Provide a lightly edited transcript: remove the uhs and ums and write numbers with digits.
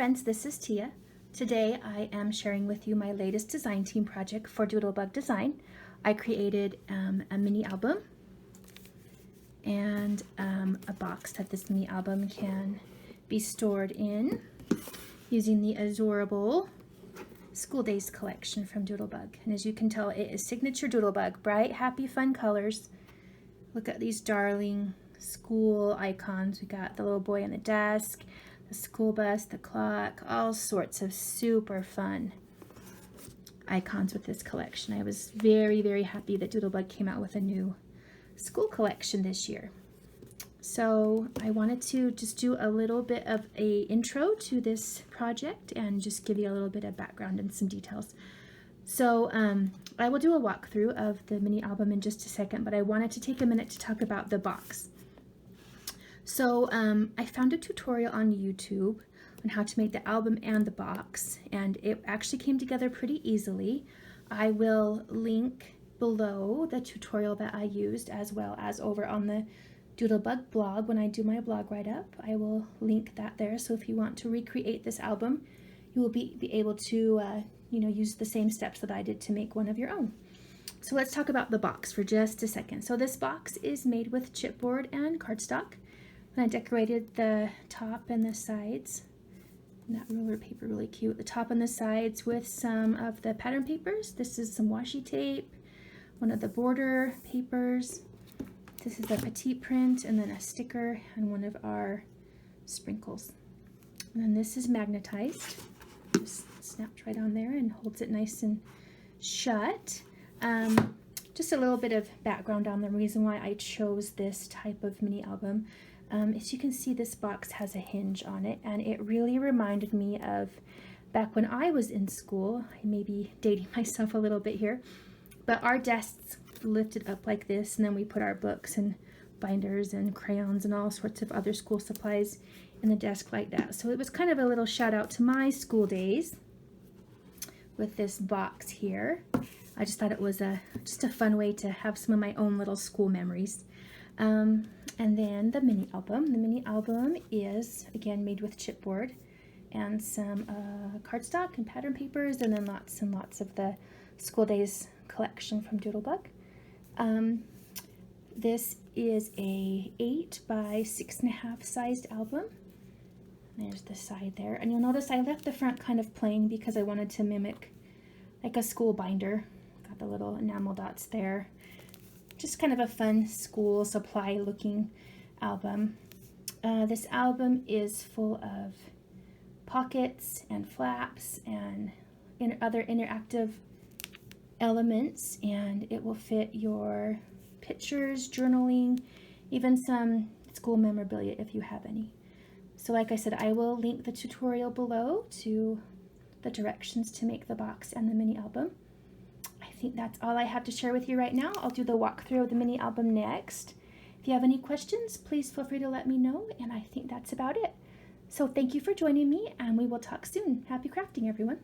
friends, this is Tia. Today I am sharing with you my latest design team project for Doodlebug Design. I created a mini album and a box that this mini album can be stored in using the adorable School Days collection from Doodlebug. And as you can tell, it is signature Doodlebug, bright, happy, fun colors. Look at these darling school icons. We got the little boy on the desk, the school bus, the clock, all sorts of super fun icons with this collection. I was very, very happy that Doodlebug came out with a new school collection this year. So I wanted to just do a little bit of a intro to this project and just give you a little bit of background and some details. So I will do a walkthrough of the mini album in just a second, but I wanted to take a minute to talk about the box. So I found a tutorial on YouTube on how to make the album and the box, and it actually came together pretty easily. I will link below the tutorial that I used, as well as over on the Doodlebug blog when I do my blog write-up. I will link that there, so if you want to recreate this album, you will be able to use the same steps that I did to make one of your own. So let's talk about the box for just a second. So this box is made with chipboard and cardstock. And I decorated the top and the sides, and that ruler paper, really cute, the top and the sides with some of the pattern papers. This is some washi tape, one of the border papers. This is the petite print, and then a sticker and one of our sprinkles. And then this is magnetized. Just snaps right on there and holds it nice and shut. Just a little bit of background on the reason why I chose this type of mini album. As you can see, this box has a hinge on it, and it really reminded me of back when I was in school. I may be dating myself a little bit here, but our desks lifted up like this, and then we put our books and binders and crayons and all sorts of other school supplies in the desk like that. So it was kind of a little shout out to my school days with this box here. I just thought it was just a fun way to have some of my own little school memories. And then the mini album. The mini album is, again, made with chipboard and some cardstock and pattern papers, and then lots and lots of the School Days collection from Doodlebug. This is a 8 by 6.5 sized album. There's the side there. And you'll notice I left the front kind of plain because I wanted to mimic like a school binder. Got the little enamel dots there. Just kind of a fun school supply looking album. This album is full of pockets and flaps and other interactive elements, and it will fit your pictures, journaling, even some school memorabilia if you have any. So like I said, I will link the tutorial below to the directions to make the box and the mini album. I think that's all I have to share with you right now. I'll do the walkthrough of the mini album next. If you have any questions, please feel free to let me know, and I think that's about it. So thank you for joining me, and we will talk soon. Happy crafting, everyone.